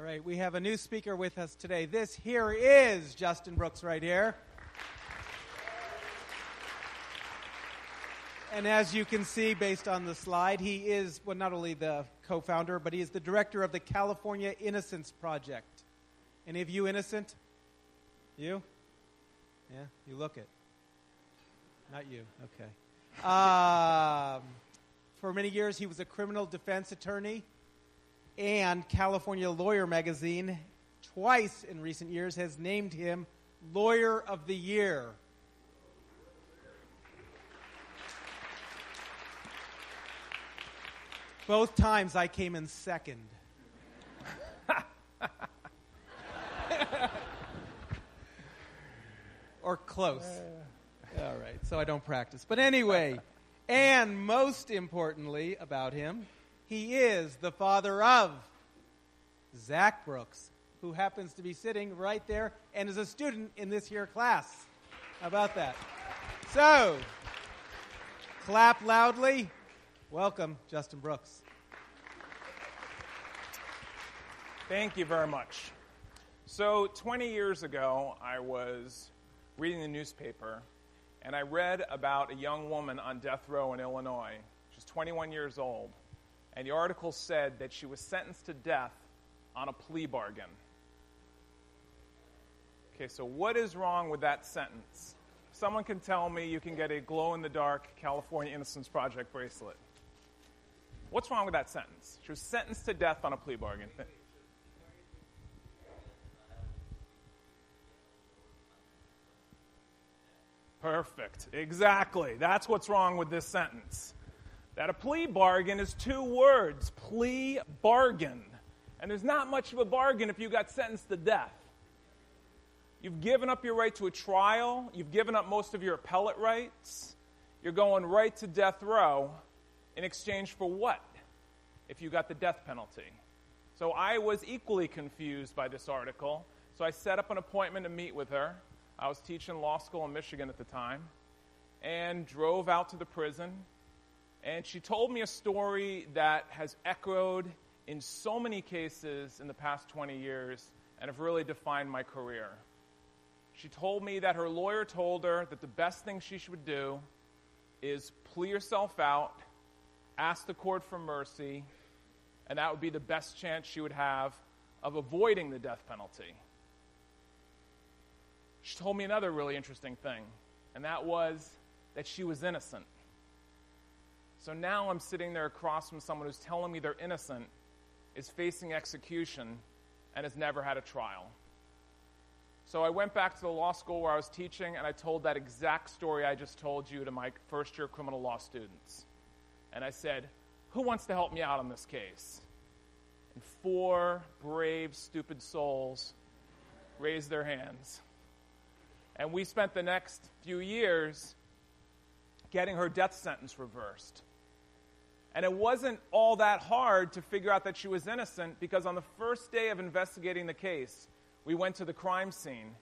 right, we have a new speaker with us today. This here is Justin Brooks right here. And as you can see based on the slide, he is, well, not only the co-founder, but he is the director of the California Innocence Project. Any of you innocent? You? Yeah, you look it. Not you, okay. For many years, he was a criminal defense attorney, and California Lawyer magazine, twice in recent years, has named him Lawyer of the Year. Both times I came in second. Or close. All right, so I don't practice. But anyway, and most importantly about him, he is the father of Zach Brooks, who happens to be sitting right there and is a student in this year class. How about that? So, clap loudly. Welcome, Justin Brooks. Thank you very much. So 20 years ago, I was reading the newspaper, and I read about a young woman on death row in Illinois. She's 21 years old, and the article said that she was sentenced to death on a plea bargain. Okay, so what is wrong with that sentence? Someone can tell me you can get a glow-in-the-dark California Innocence Project bracelet. What's wrong with that sentence? She was sentenced to death on a plea bargain. Perfect. Exactly. That's what's wrong with this sentence. That a plea bargain is two words, plea bargain. And there's not much of a bargain if you got sentenced to death. You've given up your right to a trial. You've given up most of your appellate rights. You're going right to death row. In exchange for what if you got the death penalty? So I was equally confused by this article. So I set up an appointment to meet with her. I was teaching law school in Michigan at the time and drove out to the prison. And she told me a story that has echoed in so many cases in the past 20 years and have really defined my career. She told me that her lawyer told her that the best thing she should do is plea herself out, ask the court for mercy, and that would be the best chance she would have of avoiding the death penalty. She told me another really interesting thing, and that was that she was innocent. So now I'm sitting there across from someone who's telling me they're innocent, is facing execution, and has never had a trial. So I went back to the law school where I was teaching, and I told that exact story I just told you to my first-year criminal law students. And I said, who wants to help me out on this case? And 4 brave, stupid souls raised their hands. And we spent the next few years getting her death sentence reversed. And it wasn't all that hard to figure out that she was innocent, because on the first day of investigating the case, we went to the crime scene,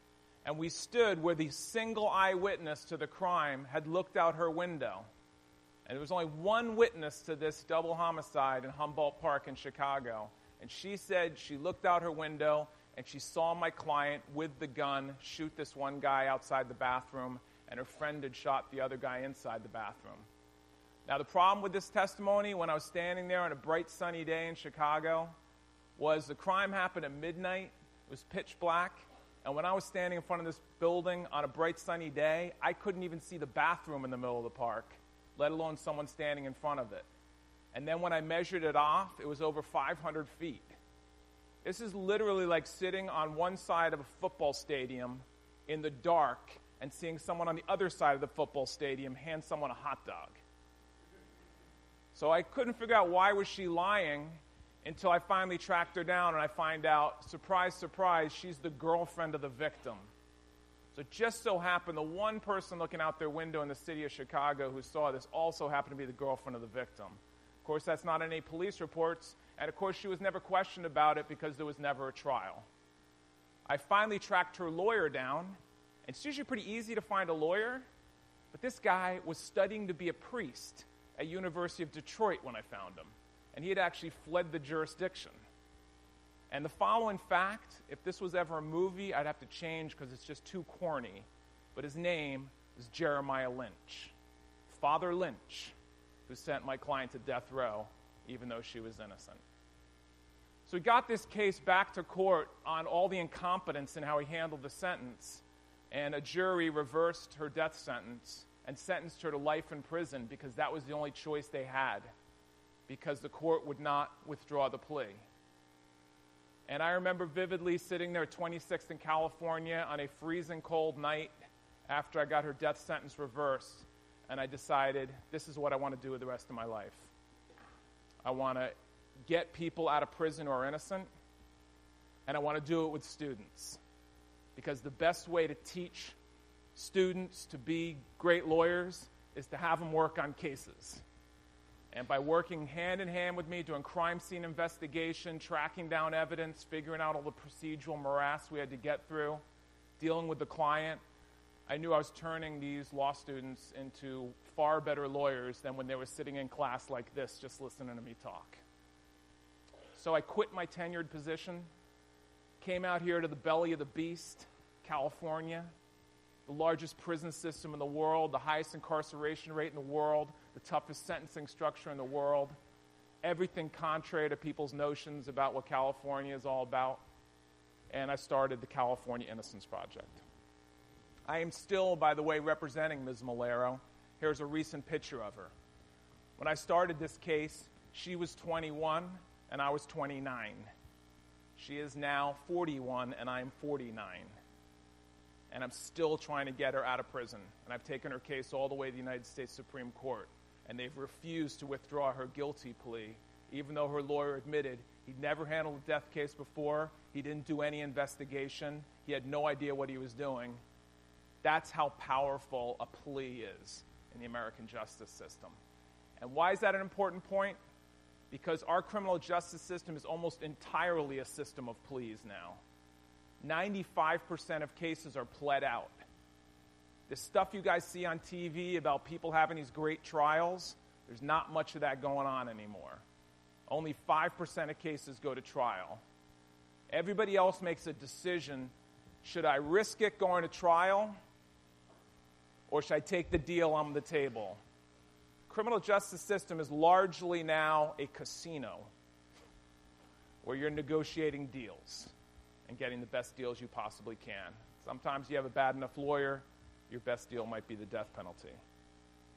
and we stood where the single eyewitness to the crime had looked out her window. And there was only one witness to this double homicide in Humboldt Park in Chicago. And she said she looked out her window and she saw my client with the gun shoot this one guy outside the bathroom, and her friend had shot the other guy inside the bathroom. Now, the problem with this testimony, when I was standing there on a bright sunny day in Chicago, was the crime happened at midnight. It was pitch black. And when I was standing in front of this building on a bright sunny day, I couldn't even see the bathroom in the middle of the park, let alone someone standing in front of it. And then when I measured it off, it was over 500 feet. This is literally like sitting on one side of a football stadium in the dark and seeing someone on the other side of the football stadium hand someone a hot dog. So I couldn't figure out why was she lying until I finally tracked her down, and I find out, surprise, surprise, she's the girlfriend of the victim. So it just so happened the one person looking out their window in the city of Chicago who saw this also happened to be the girlfriend of the victim. Of course, that's not in any police reports, and of course she was never questioned about it because there was never a trial. I finally tracked her lawyer down, and it's usually pretty easy to find a lawyer, but this guy was studying to be a priest at University of Detroit when I found him, and he had actually fled the jurisdiction. And the following fact, if this was ever a movie, I'd have to change because it's just too corny. But his name is Jeremiah Lynch. Father Lynch, who sent my client to death row, even though she was innocent. So we got this case back to court on all the incompetence in how he handled the sentence, and a jury reversed her death sentence and sentenced her to life in prison because that was the only choice they had, because the court would not withdraw the plea. And I remember vividly sitting there at 26th in California on a freezing cold night after I got her death sentence reversed, and I decided this is what I want to do with the rest of my life. I want to get people out of prison who are innocent, and I want to do it with students. Because the best way to teach students to be great lawyers is to have them work on cases. And by working hand in hand with me, doing crime scene investigation, tracking down evidence, figuring out all the procedural morass we had to get through, dealing with the client, I knew I was turning these law students into far better lawyers than when they were sitting in class like this, just listening to me talk. So I quit my tenured position, came out here to the belly of the beast, California, the largest prison system in the world, the highest incarceration rate in the world, the toughest sentencing structure in the world, everything contrary to people's notions about what California is all about. And I started the California Innocence Project. I am still, by the way, representing Ms. Malero. Here's a recent picture of her. When I started this case, she was 21 and I was 29. She is now 41 and I am 49. And I'm still trying to get her out of prison. And I've taken her case all the way to the United States Supreme Court. And they've refused to withdraw her guilty plea, even though her lawyer admitted he'd never handled a death case before, he didn't do any investigation, he had no idea what he was doing. That's how powerful a plea is in the American justice system. And why is that an important point? Because our criminal justice system is almost entirely a system of pleas now. 95% of cases are pled out. The stuff you guys see on TV about people having these great trials, there's not much of that going on anymore. Only 5% of cases go to trial. Everybody else makes a decision, should I risk it going to trial, or should I take the deal on the table? Criminal justice system is largely now a casino where you're negotiating deals and getting the best deals you possibly can. Sometimes you have a bad enough lawyer, your best deal might be the death penalty.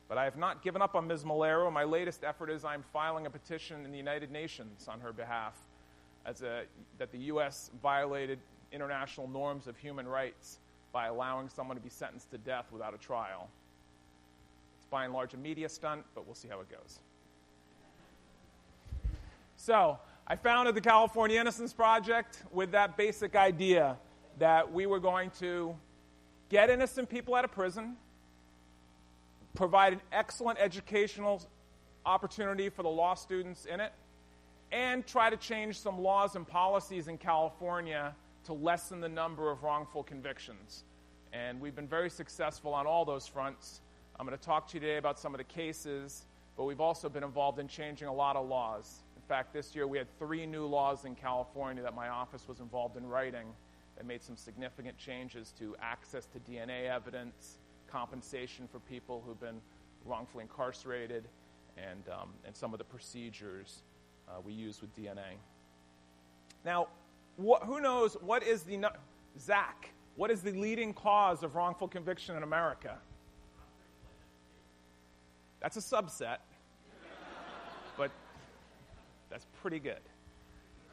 But I have not given up on Ms. Malero. My latest effort is I'm filing a petition in the United Nations on her behalf that the U.S. violated international norms of human rights by allowing someone to be sentenced to death without a trial. It's by and large a media stunt, but we'll see how it goes. So, I founded the California Innocence Project with that basic idea that we were going to get innocent people out of prison, provide an excellent educational opportunity for the law students in it, and try to change some laws and policies in California to lessen the number of wrongful convictions. And we've been very successful on all those fronts. I'm going to talk to you today about some of the cases, but we've also been involved in changing a lot of laws. In fact, this year we had 3 new laws in California that my office was involved in writing that made some significant changes to access to DNA evidence, compensation for people who've been wrongfully incarcerated, and some of the procedures we use with DNA. Now, who knows what is Zach, what is the leading cause of wrongful conviction in America? That's a subset, but that's pretty good.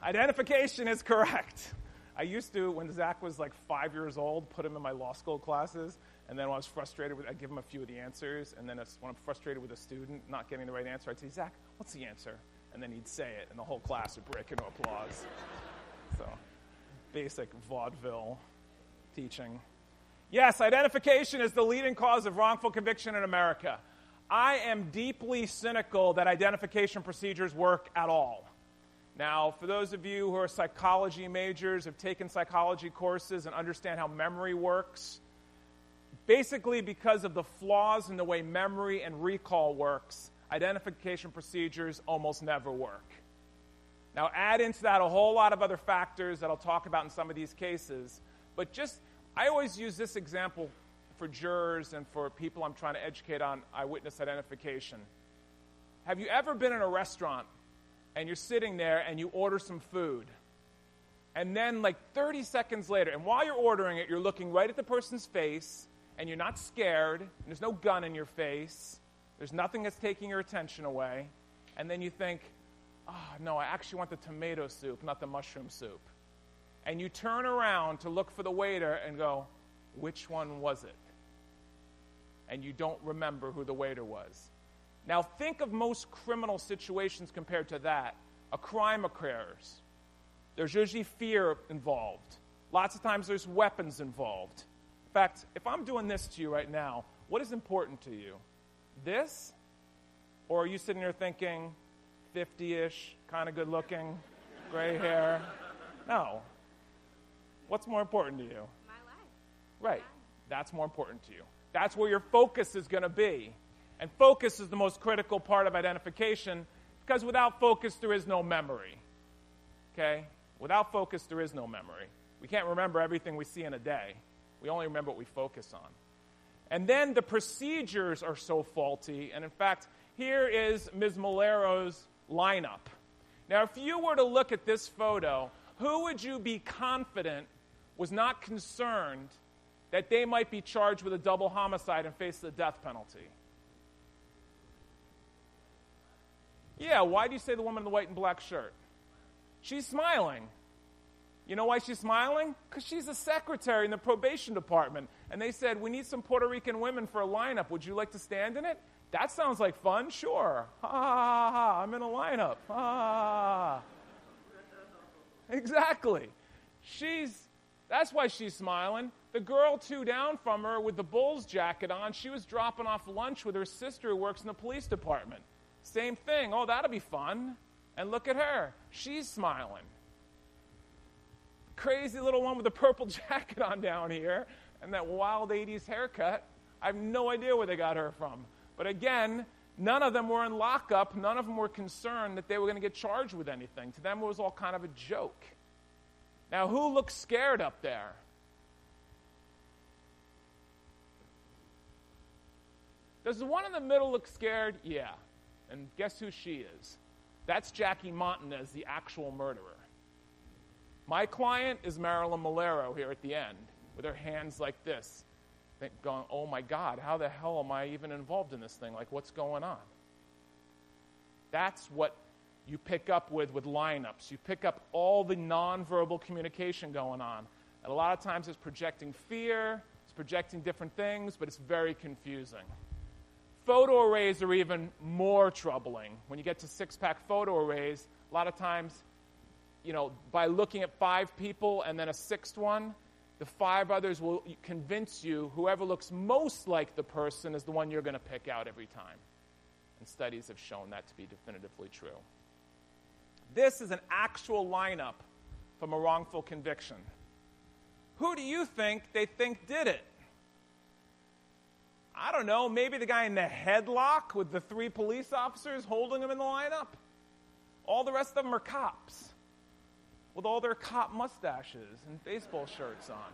Identification is correct. I used to, when Zach was like 5 years old, put him in my law school classes, and then when I was frustrated I'd give him a few of the answers, and then when I'm frustrated with a student not getting the right answer, I'd say, Zach, what's the answer? And then he'd say it, and the whole class would break into applause. So, basic vaudeville teaching. Yes, identification is the leading cause of wrongful conviction in America. I am deeply cynical that identification procedures work at all. Now, for those of you who are psychology majors, have taken psychology courses and understand how memory works, basically because of the flaws in the way memory and recall works, identification procedures almost never work. Now, add into that a whole lot of other factors that I'll talk about in some of these cases. But I always use this example for jurors and for people I'm trying to educate on eyewitness identification. Have you ever been in a restaurant and you're sitting there and you order some food? And then like 30 seconds later, and while you're ordering it, you're looking right at the person's face, and you're not scared, and there's no gun in your face, there's nothing that's taking your attention away, and then you think, no, I actually want the tomato soup, not the mushroom soup. And you turn around to look for the waiter and go, which one was it? And you don't remember who the waiter was. Now think of most criminal situations compared to that. A crime occurs. There's usually fear involved. Lots of times there's weapons involved. In fact, if I'm doing this to you right now, what is important to you? This? Or are you sitting there thinking, 50-ish, kind of good looking, gray hair? No. What's more important to you? My life. Right. That's more important to you. That's where your focus is going to be. And focus is the most critical part of identification, because without focus, there is no memory. Okay? Without focus, there is no memory. We can't remember everything we see in a day. We only remember what we focus on. And then the procedures are so faulty. And in fact, here is Ms. Malero's lineup. Now, if you were to look at this photo, who would you be confident was not concerned that they might be charged with a double homicide and face the death penalty? Yeah, why do you say the woman in the white and black shirt? She's smiling. You know why she's smiling? Because she's a secretary in the probation department. And they said, we need some Puerto Rican women for a lineup. Would you like to stand in it? That sounds like fun. Sure. Ha, ha, ha, ha. I'm in a lineup. Ha, ha, ha. Exactly. That's why she's smiling. The girl two down from her with the Bulls jacket on, she was dropping off lunch with her sister who works in the police department. Same thing. Oh, that'll be fun. And look at her. She's smiling. Crazy little one with the purple jacket on down here and that wild 80s haircut. I have no idea where they got her from. But again, none of them were in lockup. None of them were concerned that they were going to get charged with anything. To them, it was all kind of a joke. Now, who looks scared up there? Does the one in the middle look scared? Yeah. And guess who she is? That's Jackie Montanez, the actual murderer. My client is Marilyn Malero here at the end, with her hands like this, going, oh my God, how the hell am I even involved in this thing? Like, what's going on? That's what you pick up with lineups. You pick up all the nonverbal communication going on. And a lot of times it's projecting fear, it's projecting different things, but it's very confusing. Photo arrays are even more troubling. When you get to six-pack photo arrays, a lot of times, by looking at 5 people and then a sixth one, the 5 others will convince you whoever looks most like the person is the one you're going to pick out every time. And studies have shown that to be definitively true. This is an actual lineup from a wrongful conviction. Who do you think they think did it? I don't know, maybe the guy in the headlock with the 3 police officers holding him in the lineup? All the rest of them are cops with all their cop mustaches and baseball shirts on.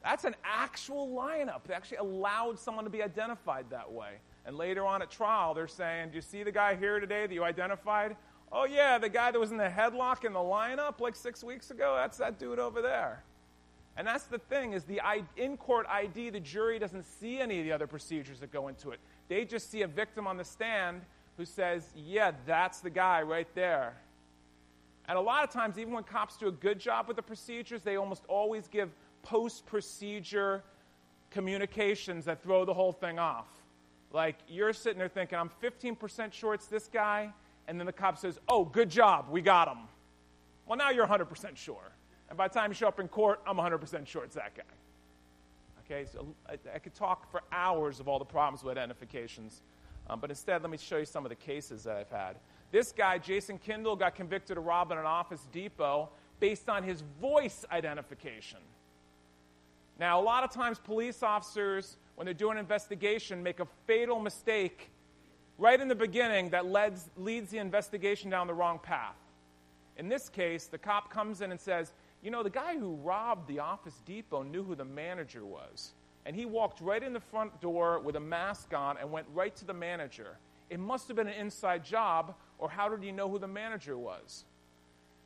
That's an actual lineup. They actually allowed someone to be identified that way. And later on at trial, they're saying, do you see the guy here today that you identified? Oh, yeah, the guy that was in the headlock in the lineup like 6 weeks ago, that's that dude over there. And that's the thing, is the in-court ID, the jury doesn't see any of the other procedures that go into it. They just see a victim on the stand who says, yeah, that's the guy right there. And a lot of times, even when cops do a good job with the procedures, they almost always give post-procedure communications that throw the whole thing off. Like, you're sitting there thinking, I'm 15% sure it's this guy, and then the cop says, oh, good job, we got him. Well, now you're 100% sure. And by the time you show up in court, I'm 100% sure it's that guy. Okay, so I could talk for hours of all the problems with identifications, but instead, let me show you some of the cases that I've had. This guy, Jason Kindle, got convicted of robbing an Office Depot based on his voice identification. Now, a lot of times police officers, when they're doing an investigation, make a fatal mistake right in the beginning that leads the investigation down the wrong path. In this case, the cop comes in and says, you know, the guy who robbed the Office Depot knew who the manager was. And he walked right in the front door with a mask on and went right to the manager. It must have been an inside job, or how did he know who the manager was?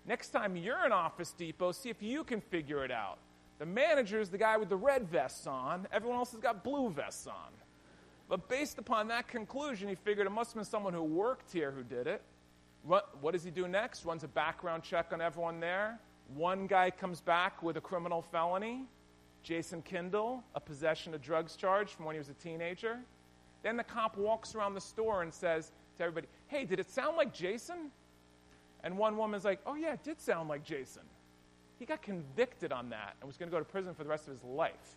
Next time you're in Office Depot, see if you can figure it out. The manager is the guy with the red vests on. Everyone else has got blue vests on. But based upon that conclusion, he figured it must have been someone who worked here who did it. What does he do next? Runs a background check on everyone there. One guy comes back with a criminal felony, Jason Kindle, a possession of drugs charge from when he was a teenager. Then the cop walks around the store and says to everybody, hey, did it sound like Jason? And one woman's like, oh yeah, it did sound like Jason. He got convicted on that and was going to go to prison for the rest of his life.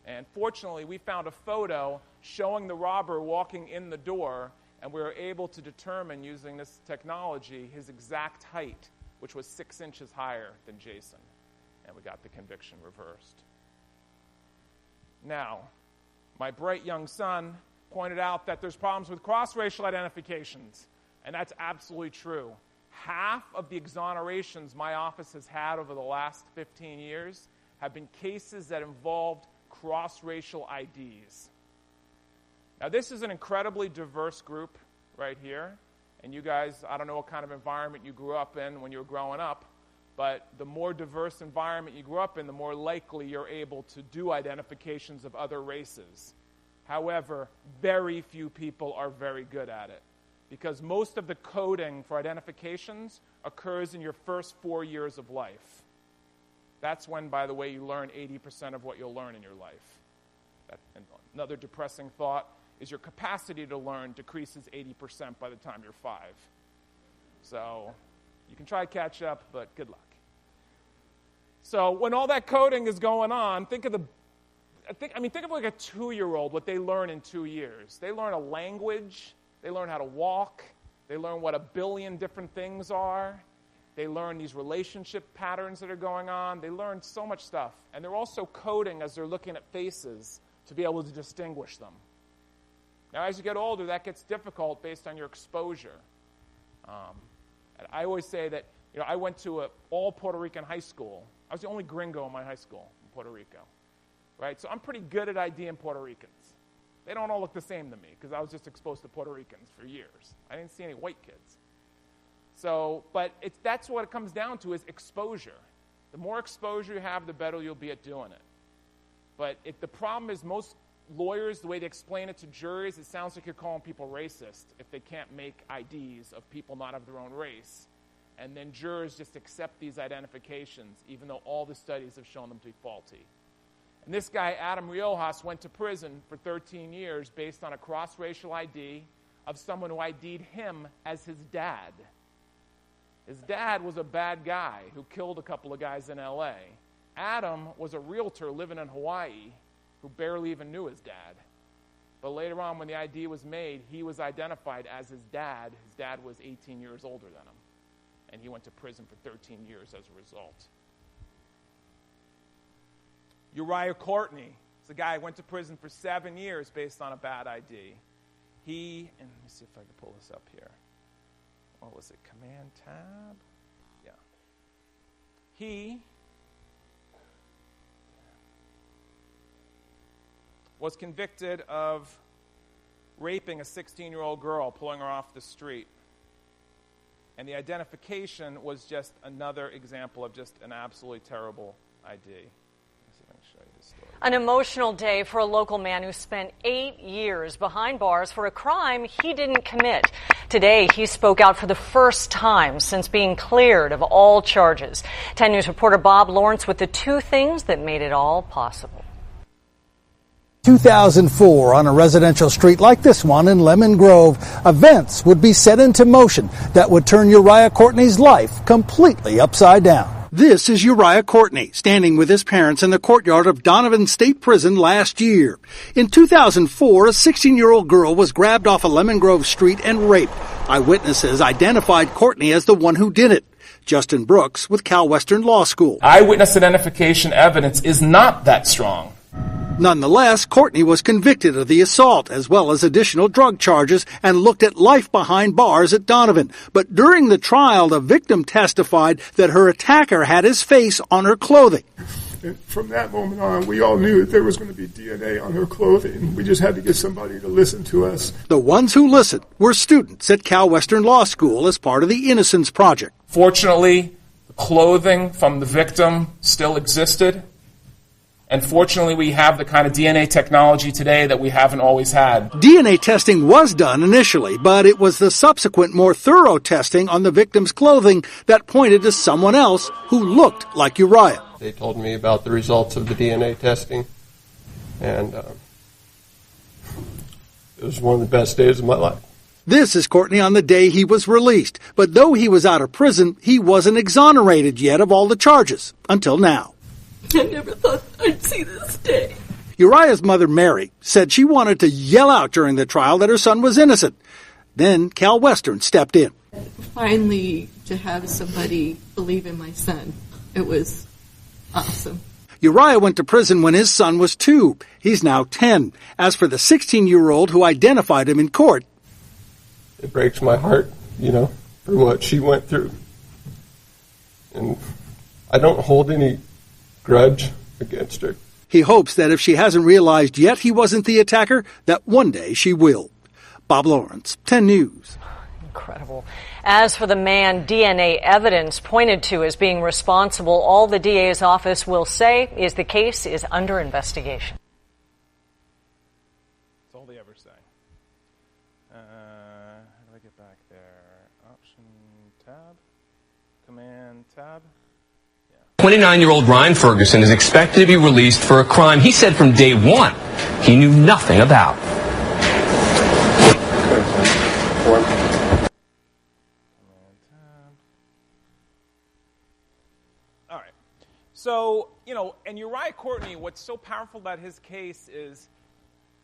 And fortunately, we found a photo showing the robber walking in the door, and we were able to determine, using this technology, his exact height, which was 6 inches higher than Jason. And we got the conviction reversed. Now, my bright young son pointed out that there's problems with cross-racial identifications, and that's absolutely true. Half of the exonerations my office has had over the last 15 years have been cases that involved cross-racial IDs. Now, this is an incredibly diverse group right here. And you guys, I don't know what kind of environment you grew up in when you were growing up, but the more diverse environment you grew up in, the more likely you're able to do identifications of other races. However, very few people are very good at it, because most of the coding for identifications occurs in your first 4 years of life. That's when, by the way, you learn 80% of what you'll learn in your life. Another depressing thought is your capacity to learn decreases 80% by the time you're 5. So you can try to catch up, but good luck. So when all that coding is going on, think of like a 2-year-old, what they learn in 2 years. They learn a language. They learn how to walk. They learn what a billion different things are. They learn these relationship patterns that are going on. They learn so much stuff. And they're also coding as they're looking at faces to be able to distinguish them. Now, as you get older, that gets difficult based on your exposure. And I always say that, I went to an all Puerto Rican high school. I was the only gringo in my high school in Puerto Rico, right? So I'm pretty good at IDing Puerto Ricans. They don't all look the same to me because I was just exposed to Puerto Ricans for years. I didn't see any white kids. So, but that's what it comes down to, is exposure. The more exposure you have, the better you'll be at doing it. But the problem is most lawyers, the way they explain it to juries, it sounds like you're calling people racist if they can't make IDs of people not of their own race. And then jurors just accept these identifications, even though all the studies have shown them to be faulty. And this guy, Adam Riojas, went to prison for 13 years based on a cross-racial ID of someone who ID'd him as his dad. His dad was a bad guy who killed a couple of guys in L.A. Adam was a realtor living in Hawaii who barely even knew his dad. But later on, when the ID was made, he was identified as his dad. His dad was 18 years older than him. And he went to prison for 13 years as a result. Uriah Courtney is a guy who went to prison for 7 years based on a bad ID. And let me see if I can pull this up here. What was it? Command tab? Yeah. He was convicted of raping a 16-year-old girl, pulling her off the street. And the identification was just another example of just an absolutely terrible ID. Let me see if I can show you this story. An emotional day for a local man who spent 8 years behind bars for a crime he didn't commit. Today, he spoke out for the first time since being cleared of all charges. 10 News reporter Bob Lawrence with the 2 things that made it all possible. 2004, on a residential street like this one in Lemon Grove, events would be set into motion that would turn Uriah Courtney's life completely upside down. This is Uriah Courtney, standing with his parents in the courtyard of Donovan State Prison last year. In 2004, a 16-year-old girl was grabbed off a Lemon Grove street and raped. Eyewitnesses identified Courtney as the one who did it. Justin Brooks with Cal Western Law School. Eyewitness identification evidence is not that strong Nonetheless, Courtney was convicted of the assault as well as additional drug charges and looked at life behind bars at Donovan. But during the trial, the victim testified that her attacker had his face on her clothing. And from that moment on, we all knew that there was going to be DNA on her clothing. We just had to get somebody to listen to us. The ones who listened were students at Cal Western Law School as part of the Innocence Project. Fortunately, the clothing from the victim still existed. And fortunately, we have the kind of DNA technology today that we haven't always had. DNA testing was done initially, but it was the subsequent, more thorough testing on the victim's clothing that pointed to someone else who looked like Uriah. They told me about the results of the DNA testing, and it was one of the best days of my life. This is Courtney on the day he was released, but though he was out of prison, he wasn't exonerated yet of all the charges, until now. I never thought I'd see this day. Uriah's mother, Mary, said she wanted to yell out during the trial that her son was innocent. Then Cal Western stepped in. Finally, to have somebody believe in my son, it was awesome. Uriah went to prison when his son was 2. He's now 10. As for the 16-year-old who identified him in court, it breaks my heart, for what she went through. And I don't hold any grudge against her. He hopes that if she hasn't realized yet he wasn't the attacker, that one day she will. Bob Lawrence, 10 News. Incredible. As for the man DNA evidence pointed to as being responsible, all the DA's office will say is the case is under investigation. That's all they ever say. How do I get back there? Option tab? Command tab? 29-year-old Ryan Ferguson is expected to be released for a crime he said from day one he knew nothing about. All right. So, and Uriah Courtney, what's so powerful about his case is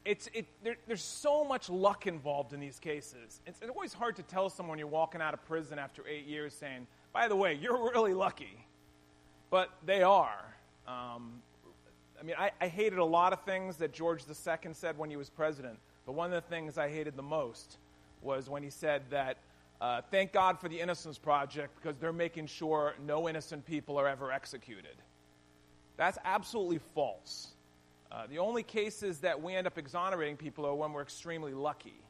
there's so much luck involved in these cases. It's always hard to tell someone you're walking out of prison after 8 years saying, by the way, you're really lucky. But they are. I hated a lot of things that George II said when he was president. But one of the things I hated the most was when he said that, thank God for the Innocence Project because they're making sure no innocent people are ever executed. That's absolutely false. The only cases that we end up exonerating people are when we're extremely lucky.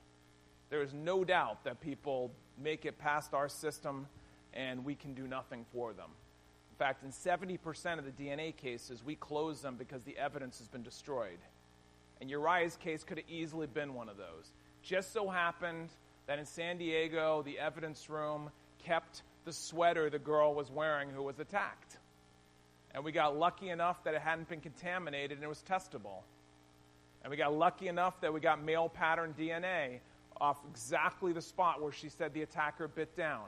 There is no doubt that people make it past our system and we can do nothing for them. In fact, in 70% of the DNA cases, we close them because the evidence has been destroyed. And Uriah's case could have easily been one of those. Just so happened that in San Diego, the evidence room kept the sweater the girl was wearing who was attacked. And we got lucky enough that it hadn't been contaminated and it was testable. And we got lucky enough that we got male pattern DNA off exactly the spot where she said the attacker bit down.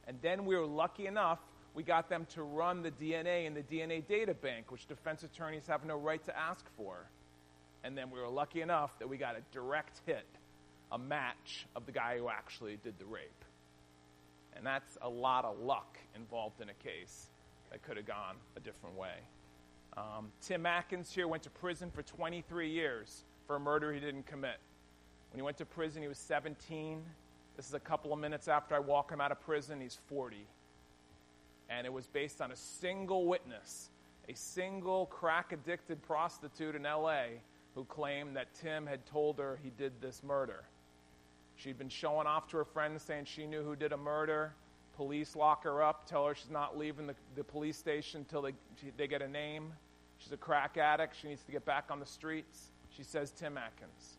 And then we were lucky enough we got them to run the DNA in the DNA data bank, which defense attorneys have no right to ask for. And then we were lucky enough that we got a direct hit, a match of the guy who actually did the rape. And that's a lot of luck involved in a case that could have gone a different way. Tim Atkins here went to prison for 23 years for a murder he didn't commit. When he went to prison, he was 17. This is a couple of minutes after I walk him out of prison. He's 40. And it was based on a single witness, a single crack-addicted prostitute in L.A. who claimed that Tim had told her he did this murder. She'd been showing off to her friends saying she knew who did a murder. Police lock her up, tell her she's not leaving the police station until they get a name. She's a crack addict. She needs to get back on the streets. She says Tim Atkins.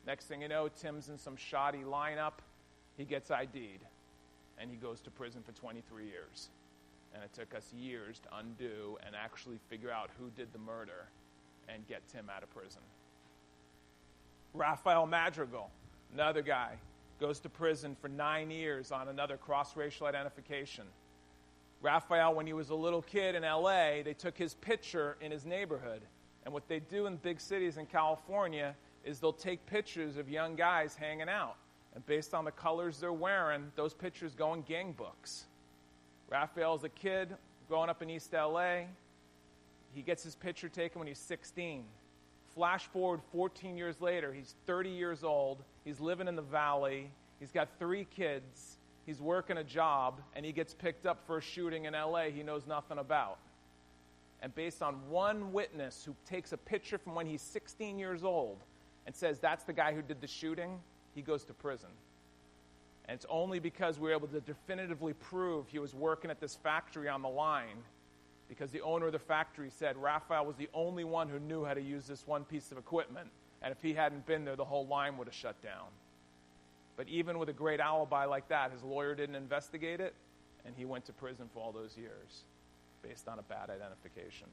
Next thing you know, Tim's in some shoddy lineup. He gets ID'd, and he goes to prison for 23 years. And it took us years to undo and actually figure out who did the murder and get Tim out of prison. Rafael Madrigal, another guy, goes to prison for 9 years on another cross-racial identification. Rafael, when he was a little kid in L.A., they took his picture in his neighborhood. And what they do in big cities in California is they'll take pictures of young guys hanging out. And based on the colors they're wearing, those pictures go in gang books. Raphael's a kid growing up in East L.A. He gets his picture taken when he's 16. Flash forward 14 years later, he's 30 years old, he's living in the valley, he's got 3 kids, he's working a job, and he gets picked up for a shooting in L.A. he knows nothing about. And based on one witness who takes a picture from when he's 16 years old and says that's the guy who did the shooting, he goes to prison. And it's only because we were able to definitively prove he was working at this factory on the line, because the owner of the factory said Raphael was the only one who knew how to use this one piece of equipment, and if he hadn't been there, the whole line would have shut down. But even with a great alibi like that, his lawyer didn't investigate it, and he went to prison for all those years based on a bad identification.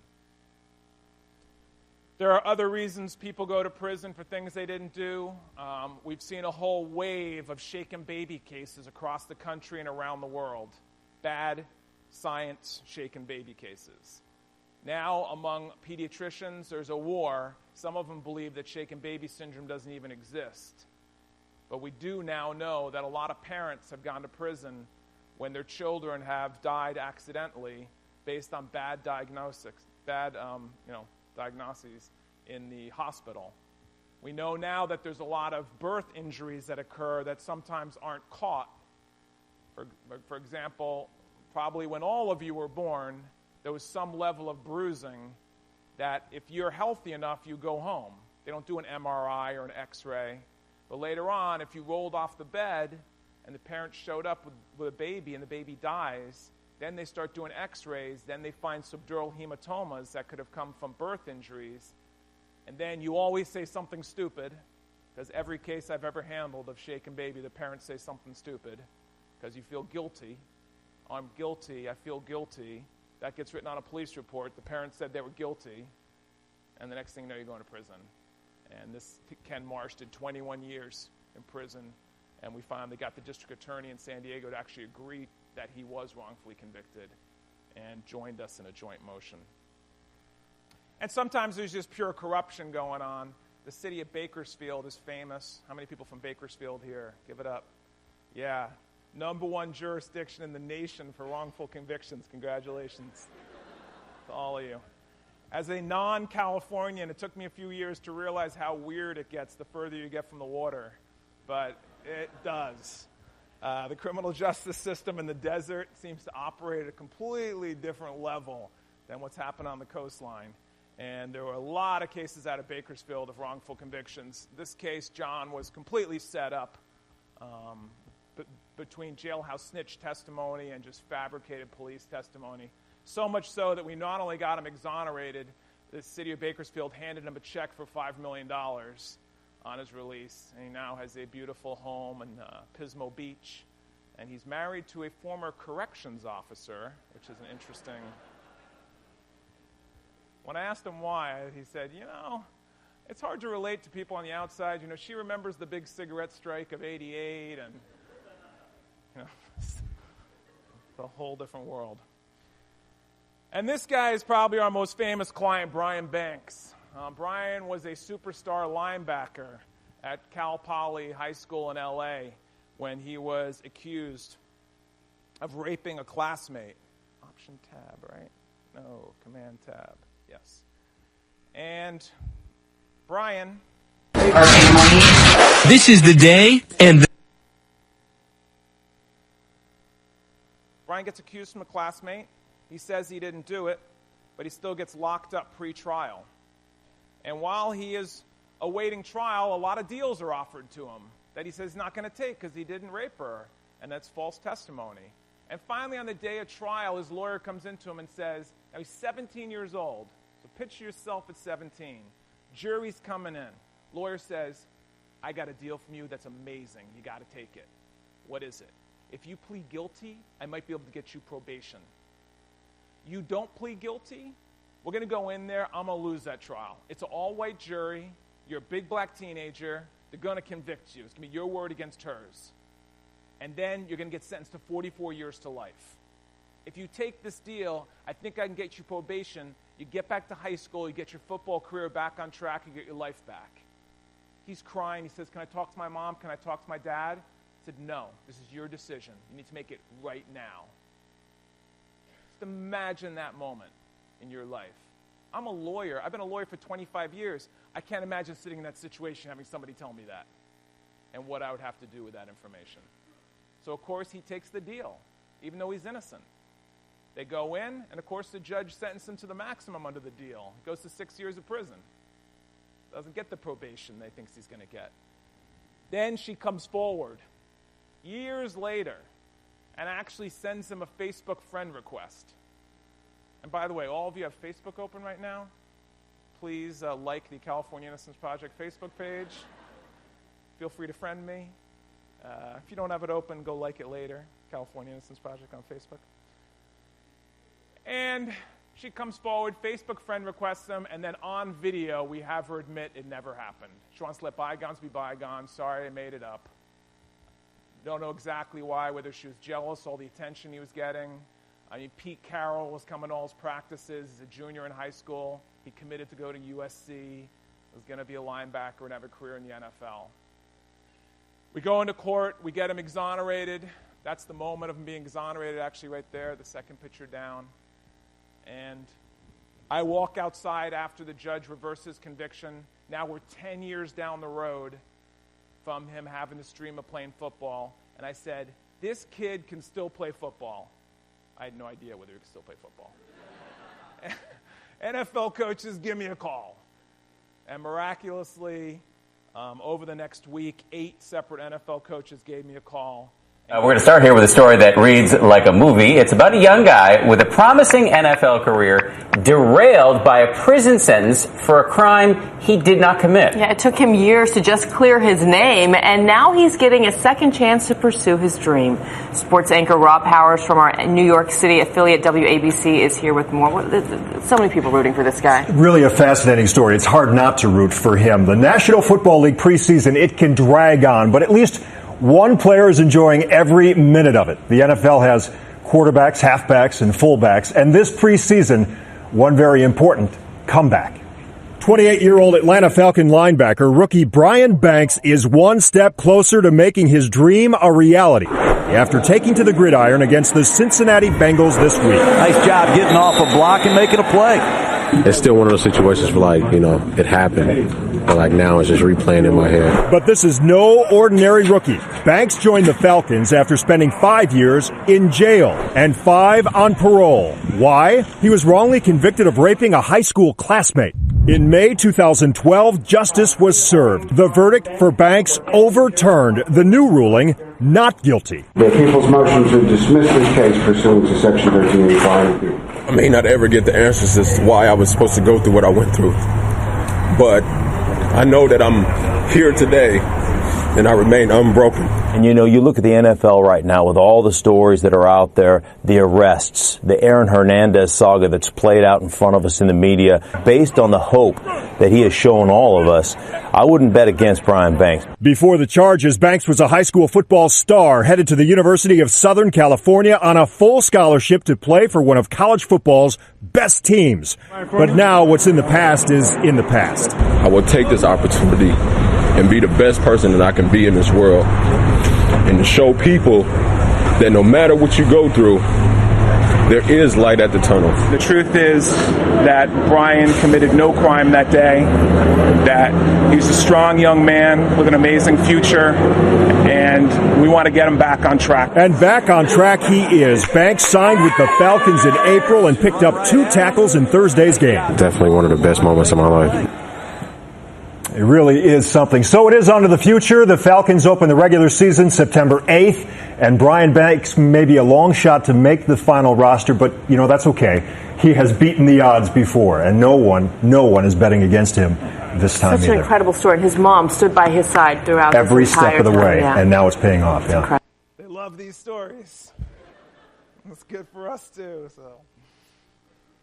There are other reasons people go to prison for things they didn't do. We've seen a whole wave of shaken baby cases across the country and around the world. Bad science shaken baby cases. Now, among pediatricians, there's a war. Some of them believe that shaken baby syndrome doesn't even exist. But we do now know that a lot of parents have gone to prison when their children have died accidentally based on bad diagnoses in the hospital. We know now that there's a lot of birth injuries that occur that sometimes aren't caught. For example, probably when all of you were born, there was some level of bruising that if you're healthy enough, you go home. They don't do an MRI or an X-ray. But later on, if you rolled off the bed and the parents showed up with a baby and the baby dies, then they start doing X-rays. Then they find subdural hematomas that could have come from birth injuries. And then you always say something stupid, because every case I've ever handled of shaken baby, the parents say something stupid because you feel guilty. I'm guilty, I feel guilty. That gets written on a police report. The parents said they were guilty. And the next thing you know, you're going to prison. And this Ken Marsh did 21 years in prison. And we finally got the district attorney in San Diego to actually agree that he was wrongfully convicted and joined us in a joint motion. And sometimes there's just pure corruption going on. The city of Bakersfield is famous. How many people from Bakersfield here? Give it up. Yeah. #1 jurisdiction in the nation for wrongful convictions. Congratulations to all of you. As a non-Californian, it took me a few years to realize how weird it gets the further you get from the water. But it does. The criminal justice system in the desert seems to operate at a completely different level than what's happened on the coastline. And there were a lot of cases out of Bakersfield of wrongful convictions. This case, John, was completely set up between jailhouse snitch testimony and just fabricated police testimony. So much so that we not only got him exonerated, the city of Bakersfield handed him a check for $5 million on his release. And he now has a beautiful home in Pismo Beach. And he's married to a former corrections officer, which is an interesting... When I asked him why, he said, it's hard to relate to people on the outside. She remembers the big cigarette strike of '88, and, it's a whole different world. And this guy is probably our most famous client, Brian Banks. Brian was a superstar linebacker at Cal Poly High School in L.A. when he was accused of raping a classmate. Option tab, right? No, Command tab. Yes. And Brian. This is the day and Brian gets accused from a classmate. He says he didn't do it, but he still gets locked up pre-trial. And while he is awaiting trial, a lot of deals are offered to him that he says he's not going to take because he didn't rape her, and that's false testimony. And finally, on the day of trial, his lawyer comes into him and says, now he's 17 years old. So picture yourself at 17. Jury's coming in. Lawyer says, I got a deal from you that's amazing. You got to take it. What is it? If you plead guilty, I might be able to get you probation. You don't plead guilty, we're going to go in there, I'm going to lose that trial. It's an all-white jury. You're a big black teenager. They're going to convict you. It's going to be your word against hers. And then you're going to get sentenced to 44 years to life. If you take this deal, I think I can get you probation. You get back to high school, you get your football career back on track, you get your life back. He's crying. He says, can I talk to my mom? Can I talk to my dad? I said, no, this is your decision. You need to make it right now. Just imagine that moment in your life. I'm a lawyer. I've been a lawyer for 25 years. I can't imagine sitting in that situation having somebody tell me that and what I would have to do with that information. So, of course, he takes the deal, even though he's innocent. They go in, and, of course, the judge sentenced him to the maximum under the deal. He goes to 6 years of prison. Doesn't get the probation they thinks he's going to get. Then she comes forward years later and actually sends him a Facebook friend request. And by the way, all of you have Facebook open right now? Please like the California Innocence Project Facebook page. Feel free to friend me. If you don't have it open, go like it later. California Innocence Project on Facebook. And she comes forward, Facebook friend requests him, and then on video we have her admit it never happened. She wants to let bygones be bygones. Sorry, I made it up. Don't know exactly why, whether she was jealous, all the attention he was getting. I mean, Pete Carroll was coming to all his practices as a junior in high school. He committed to go to USC. Was going to be a linebacker and have a career in the NFL. We go into court. We get him exonerated. That's the moment of him being exonerated, actually, right there, the second picture down. And I walk outside after the judge reverses conviction. Now we're 10 years down the road from him having this dream of playing football. And I said, this kid can still play football. I had no idea whether he could still play football. NFL coaches, give me a call. And miraculously, over the next week, 8 separate NFL coaches gave me a call. We're going to start here with a story that reads like a movie. It's about a young guy with a promising NFL career derailed by a prison sentence for a crime he did not commit. Yeah, it took him years to just clear his name, and now he's getting a second chance to pursue his dream. Sports anchor Rob Powers from our New York City affiliate WABC is here with more. So many people rooting for this guy. Really a fascinating story. It's hard not to root for him. The National Football League preseason, it can drag on, but at least one player is enjoying every minute of it. The NFL has quarterbacks, halfbacks, and fullbacks, and this preseason, one very important comeback. 28-year-old Atlanta Falcon linebacker rookie Brian Banks is one step closer to making his dream a reality after taking to the gridiron against the Cincinnati Bengals this week. Nice job getting off a block and making a play. It's still one of those situations where, it happened, but now it's just replaying in my head. But this is no ordinary rookie. Banks joined the Falcons after spending 5 years in jail and 5 on parole. Why? He was wrongly convicted of raping a high school classmate. In May 2012, justice was served. The verdict for Banks overturned. The new ruling, not guilty. The people's motion to dismiss this case pursuant to Section 1385. I may not ever get the answers as to why I was supposed to go through what I went through, but I know that I'm here today and I remain unbroken. And you look at the NFL right now with all the stories that are out there, the arrests, the Aaron Hernandez saga that's played out in front of us in the media, based on the hope that he has shown all of us, I wouldn't bet against Brian Banks. Before the charges, Banks was a high school football star headed to the University of Southern California on a full scholarship to play for one of college football's best teams. But now what's in the past is in the past. I will take this opportunity and be the best person that I can be in this world, and to show people that no matter what you go through, there is light at the tunnel. The truth is that Brian committed no crime that day, that he's a strong young man with an amazing future, and we want to get him back on track. And back on track he is. Banks signed with the Falcons in April and picked up 2 tackles in Thursday's game. Definitely one of the best moments of my life. It really is something. So it is on to the future. The Falcons open the regular season September 8th, and Brian Banks may be a long shot to make the final roster, but, that's okay. He has beaten the odds before, and no one is betting against him this time Such an incredible story. And his mom stood by his side throughout every step of the way, yeah. And now it's paying off. Yeah. They love these stories. It's good for us, too, so.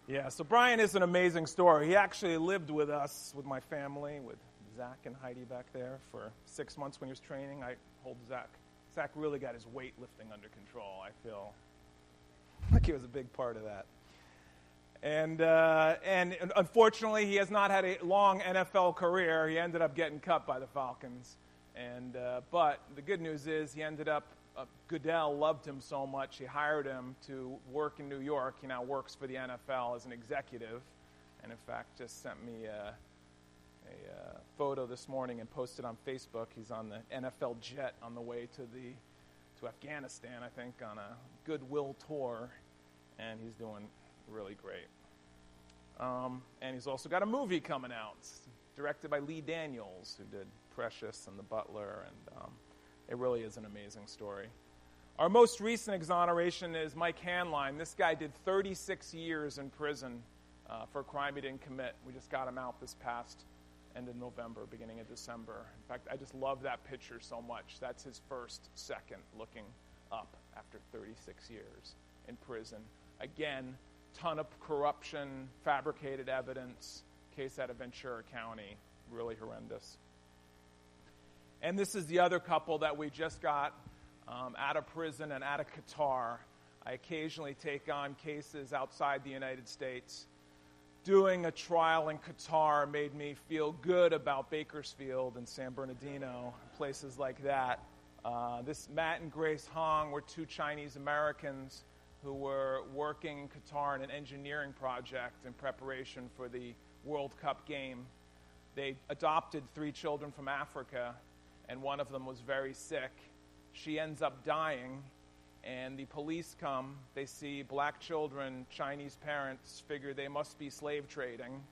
Yeah, so Brian is an amazing story. He actually lived with us, with my family, with Zach and Heidi back there for 6 months when he was training. I hold Zach. Zach really got his weightlifting under control. I feel like he was a big part of that. And unfortunately, he has not had a long NFL career. He ended up getting cut by the Falcons. But the good news is he ended up, Goodell loved him so much, he hired him to work in New York. He now works for the NFL as an executive. And in fact, just sent me photo this morning and posted on Facebook. He's on the NFL jet on the way to Afghanistan, I think, on a goodwill tour, and he's doing really great. And he's also got a movie coming out, directed by Lee Daniels, who did Precious and The Butler, and it really is an amazing story. Our most recent exoneration is Mike Hanline. This guy did 36 years in prison for a crime he didn't commit. We just got him out this past end of November, beginning of December. In fact, I just love that picture so much. That's his first second looking up after 36 years in prison. Again, ton of corruption, fabricated evidence, case out of Ventura County, really horrendous. And this is the other couple that we just got out of prison and out of Qatar. I occasionally take on cases outside the United States. Doing a trial in Qatar made me feel good about Bakersfield and San Bernardino, places like that. This Matt and Grace Hong were two Chinese Americans who were working in Qatar in an engineering project in preparation for the World Cup game. They adopted 3 children from Africa, and one of them was very sick. She ends up dying, and the police come. They see black children, Chinese parents, figure they must be slave trading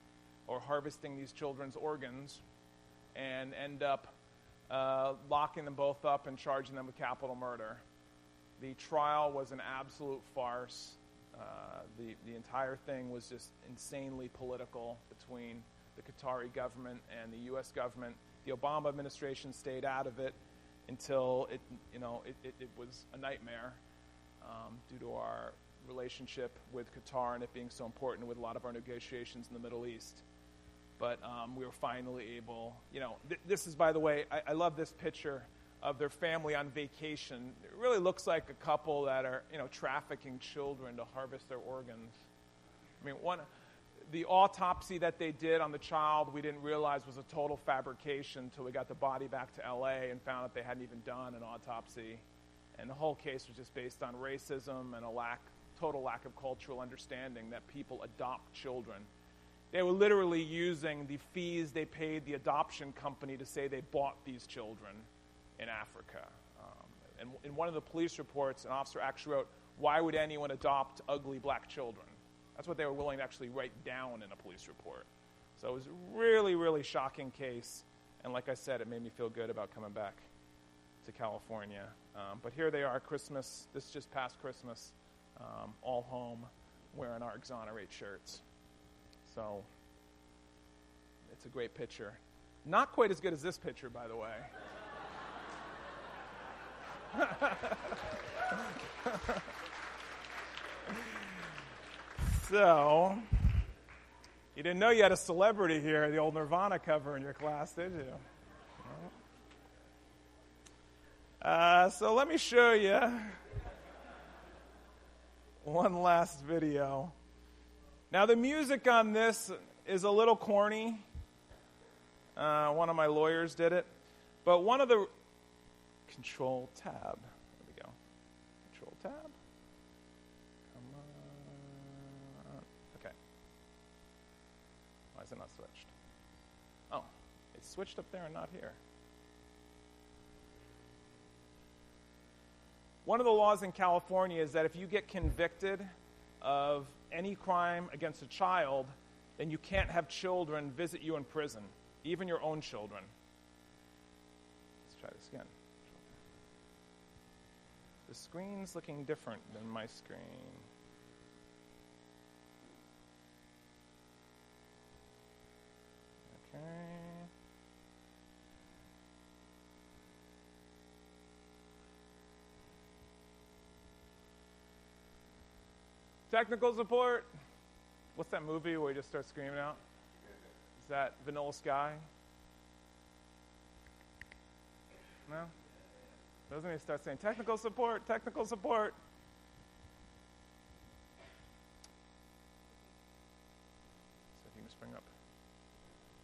or harvesting these children's organs, and end up locking them both up and charging them with capital murder. The trial was an absolute farce. The entire thing was just insanely political between the Qatari government and the U.S. government. The Obama administration stayed out of it until it was a nightmare due to our relationship with Qatar and it being so important with a lot of our negotiations in the Middle East. But we were finally able, this is, by the way, I love this picture of their family on vacation. It really looks like a couple that are, trafficking children to harvest their organs. I mean, the autopsy that they did on the child, we didn't realize was a total fabrication until we got the body back to L.A. and found out they hadn't even done an autopsy. And the whole case was just based on racism and a total lack of cultural understanding that people adopt children. They were literally using the fees they paid the adoption company to say they bought these children in Africa. And in one of the police reports, an officer actually wrote, "Why would anyone adopt ugly black children?" That's what they were willing to actually write down in a police report. So it was a really, really shocking case. And like I said, it made me feel good about coming back to California. But here they are, Christmas, this just past Christmas, all home, wearing our Exonerate shirts. So it's a great picture. Not quite as good as this picture, by the way. So, you didn't know you had a celebrity here, the old Nirvana cover in your class, did you? So let me show you one last video. Now, the music on this is a little corny. One of my lawyers did it. But one of the... Control tab. There we go. Control tab. Come on. Okay. Why is it not switched? Oh, it's switched up there and not here. One of the laws in California is that if you get convicted of any crime against a child, then you can't have children visit you in prison, even your own children. Let's try this again. The screen's looking different than my screen. Okay. Technical support. What's that movie where you just start screaming out? Is that Vanilla Sky? No? Doesn't he start saying, technical support, technical support? So if you can just bring up.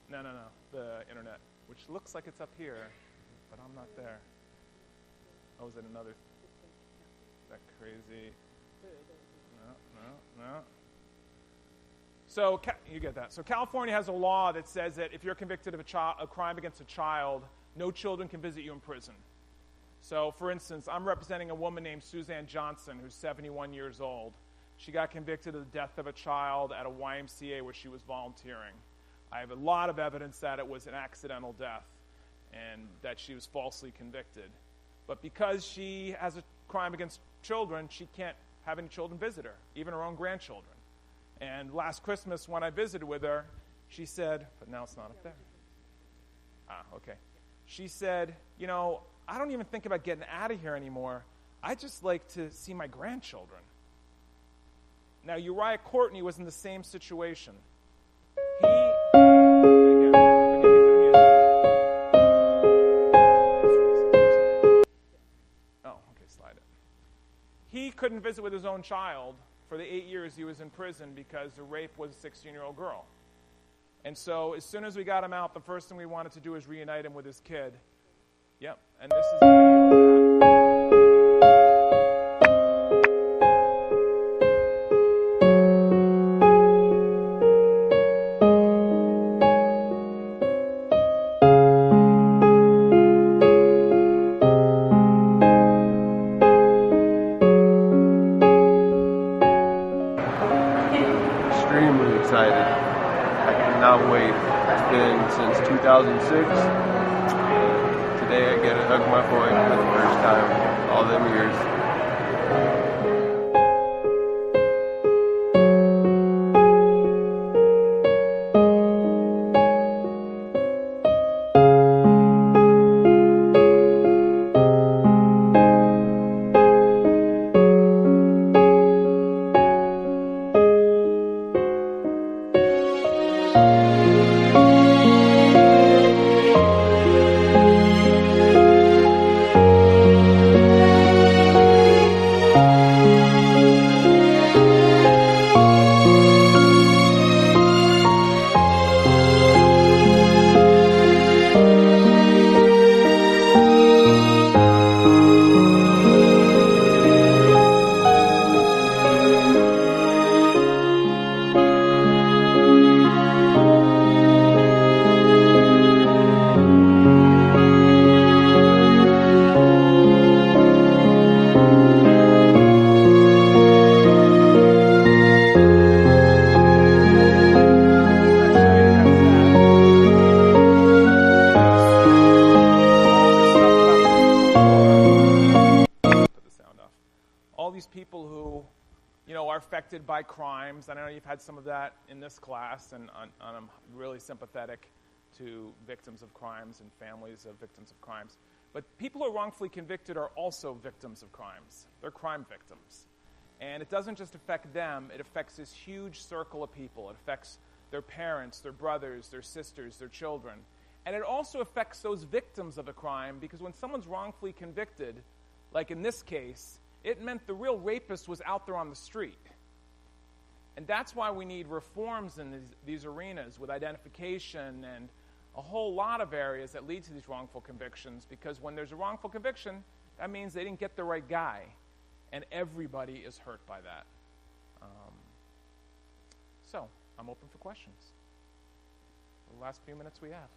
No, the internet, which looks like it's up here, but I'm not there. Oh, is it another? Is that crazy? No. So you get that. So California has a law that says that if you're convicted of a crime against a child, no children can visit you in prison. So, for instance, I'm representing a woman named Suzanne Johnson, who's 71 years old. She got convicted of the death of a child at a YMCA where she was volunteering. I have a lot of evidence that it was an accidental death and that she was falsely convicted. But because she has a crime against children, she can't have any children visit her, even her own grandchildren. And last Christmas, when I visited with her, she said, but now it's not up there. Okay. She said, you know, I don't even think about getting out of here anymore. I just like to see my grandchildren. Now, Uriah Courtney was in the same situation. He couldn't visit with his own child for the 8 years he was in prison because the rape was a 16-year-old girl. And so as soon as we got him out, the first thing we wanted to do was reunite him with his kid. Yep, and this is a video of that. Extremely excited. I cannot wait. It's been since 2006. Today I get to hug my boy for the first time all them years. Affected by crimes. I know you've had some of that in this class, and I'm really sympathetic to victims of crimes and families of victims of crimes. But people who are wrongfully convicted are also victims of crimes. They're crime victims. And it doesn't just affect them, it affects this huge circle of people. It affects their parents, their brothers, their sisters, their children. And it also affects those victims of a crime, because when someone's wrongfully convicted, like in this case, it meant the real rapist was out there on the street. And that's why we need reforms in these arenas with identification and a whole lot of areas that lead to these wrongful convictions, because when there's a wrongful conviction, that means they didn't get the right guy, and everybody is hurt by that. So, I'm open for questions. The last few minutes we have.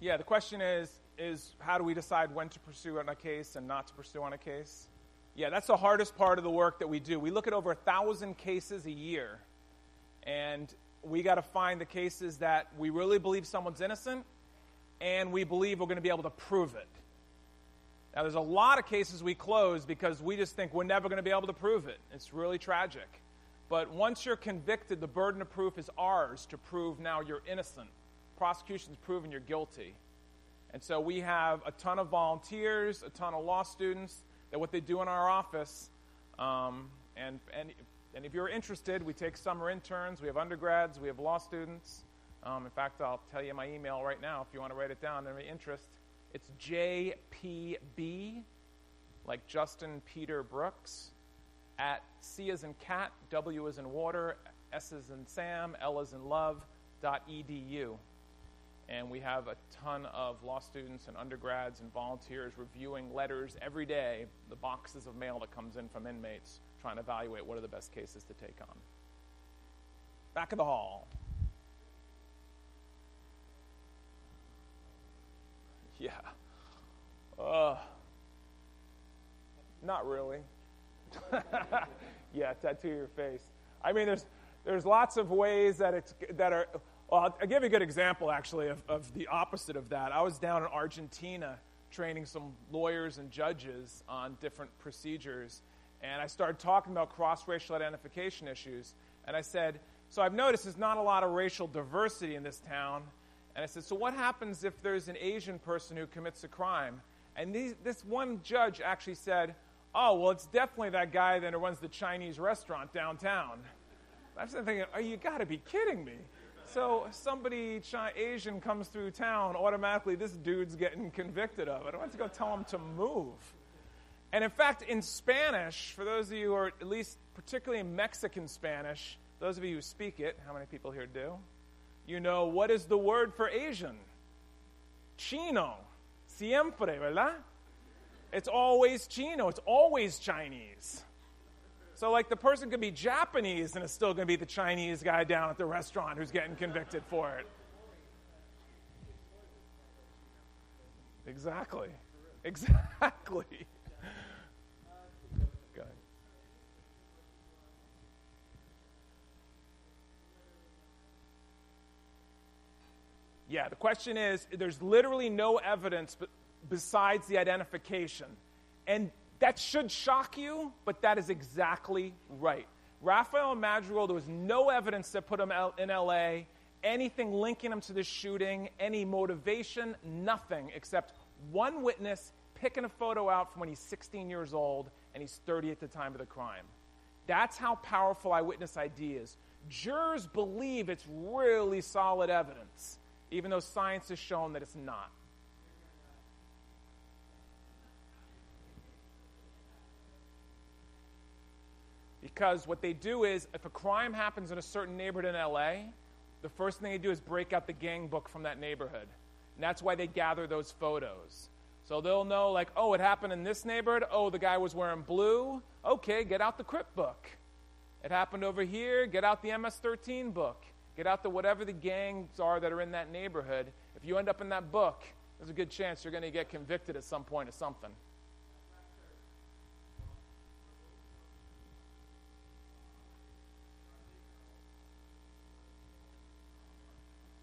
Yeah, the question is how do we decide when to pursue on a case and not to pursue on a case? Yeah, that's the hardest part of the work that we do. We look at over 1,000 cases a year, and we got to find the cases that we really believe someone's innocent and we believe we're going to be able to prove it. Now, there's a lot of cases we close because we just think we're never going to be able to prove it. It's really tragic. But once you're convicted, the burden of proof is ours to prove now you're innocent. Prosecution's proven you're guilty. And so we have a ton of volunteers, a ton of law students, that what they do in our office, and if you're interested, we take summer interns, we have undergrads, we have law students. In fact, I'll tell you my email right now if you want to write it down, any interest. It's JPB, like Justin Peter Brooks, at C as in cat, W as in water, S as in Sam, L as in love, .edu. And we have a ton of law students and undergrads and volunteers reviewing letters every day, the boxes of mail that comes in from inmates, trying to evaluate what are the best cases to take on. Back of the hall. Yeah. Not really. Yeah, tattoo your face. I mean, there's lots of ways that are. Well, I'll give you a good example, actually, of the opposite of that. I was down in Argentina training some lawyers and judges on different procedures, and I started talking about cross-racial identification issues. And I said, so I've noticed there's not a lot of racial diversity in this town. And I said, so what happens if there's an Asian person who commits a crime? And this one judge actually said, oh, well, it's definitely that guy that runs the Chinese restaurant downtown. I was thinking, oh, you got to be kidding me. So somebody Asian comes through town, automatically this dude's getting convicted of it. I don't have to go tell him to move. And in fact, in Spanish, for those of you who are at least particularly in Mexican Spanish, those of you who speak it, how many people here do? You know, what is the word for Asian? Chino. Siempre, ¿verdad? It's always Chino. It's always Chinese. So, like, the person could be Japanese and it's still going to be the Chinese guy down at the restaurant who's getting convicted for it. Exactly. Exactly. Go ahead. Yeah, the question is, there's literally no evidence besides the identification. And that should shock you, but that is exactly right. Rafael Madrigal, there was no evidence that put him in L.A., anything linking him to the shooting, any motivation, nothing, except one witness picking a photo out from when he's 16 years old and he's 30 at the time of the crime. That's how powerful eyewitness ID is. Jurors believe it's really solid evidence, even though science has shown that it's not. Because what they do is, if a crime happens in a certain neighborhood in LA, the first thing they do is break out the gang book from that neighborhood. And that's why they gather those photos. So they'll know, like, oh, it happened in this neighborhood. Oh, the guy was wearing blue. Okay, get out the Crip book. It happened over here. Get out the MS-13 book. Get out the whatever the gangs are that are in that neighborhood. If you end up in that book, there's a good chance you're going to get convicted at some point of something.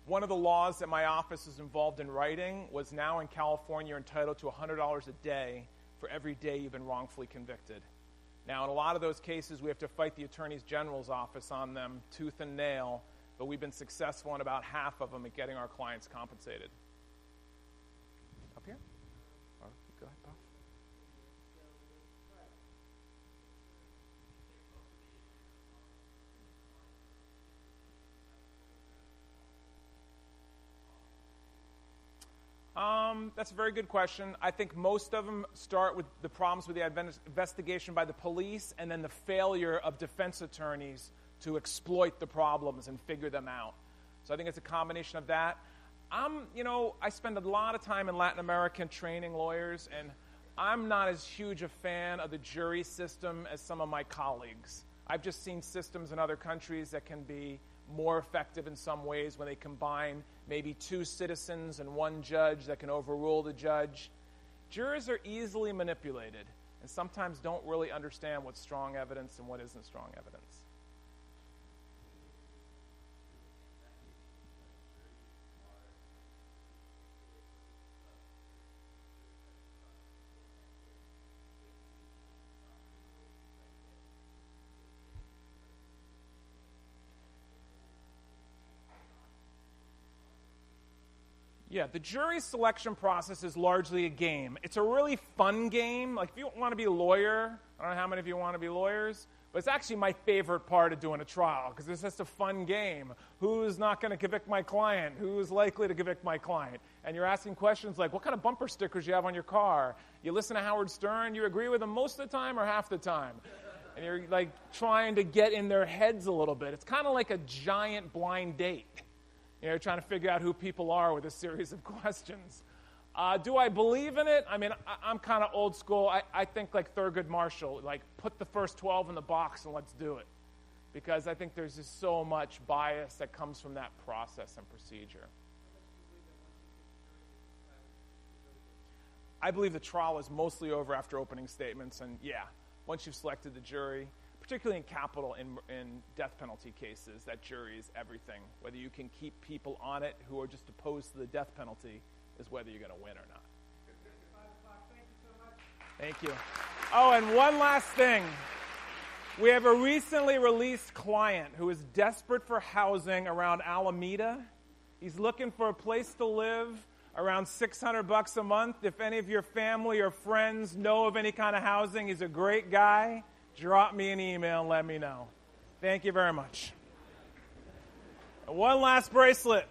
One of the laws that my office is involved in writing was now in California you're entitled to $100 a day for every day you've been wrongfully convicted. Now, in a lot of those cases, we have to fight the Attorney General's office on them tooth and nail, but we've been successful in about half of them at getting our clients compensated. Up here? Or, go ahead, Bob. That's a very good question. I think most of them start with the problems with the investigation by the police and then the failure of defense attorneys to exploit the problems and figure them out. So I think it's a combination of that. I spend a lot of time in Latin America training lawyers, and I'm not as huge a fan of the jury system as some of my colleagues. I've just seen systems in other countries that can be more effective in some ways when they combine maybe two citizens and one judge that can overrule the judge. Jurors are easily manipulated and sometimes don't really understand what's strong evidence and what isn't strong evidence. Yeah, the jury selection process is largely a game. It's a really fun game. Like, if you want to be a lawyer, I don't know how many of you want to be lawyers, but it's actually my favorite part of doing a trial because it's just a fun game. Who's not going to convict my client? Who's likely to convict my client? And you're asking questions like, what kind of bumper stickers you have on your car? You listen to Howard Stern, you agree with him most of the time or half the time? And you're like trying to get in their heads a little bit. It's kind of like a giant blind date. trying to figure out who people are with a series of questions. Do I believe in it? I mean, I'm kind of old school. I think like Thurgood Marshall, like put the first 12 in the box and let's do it. Because I think there's just so much bias that comes from that process and procedure. I believe the trial is mostly over after opening statements, and once you've selected the jury, particularly in capital in death penalty cases, that jury is everything. Whether you can keep people on it who are just opposed to the death penalty is whether you're going to win or not. Thank you. Oh, and one last thing. We have a recently released client who is desperate for housing around Alameda. He's looking for a place to live around $600 a month. If any of your family or friends know of any kind of housing, he's a great guy. Drop me an email and let me know. Thank you very much. And one last bracelet.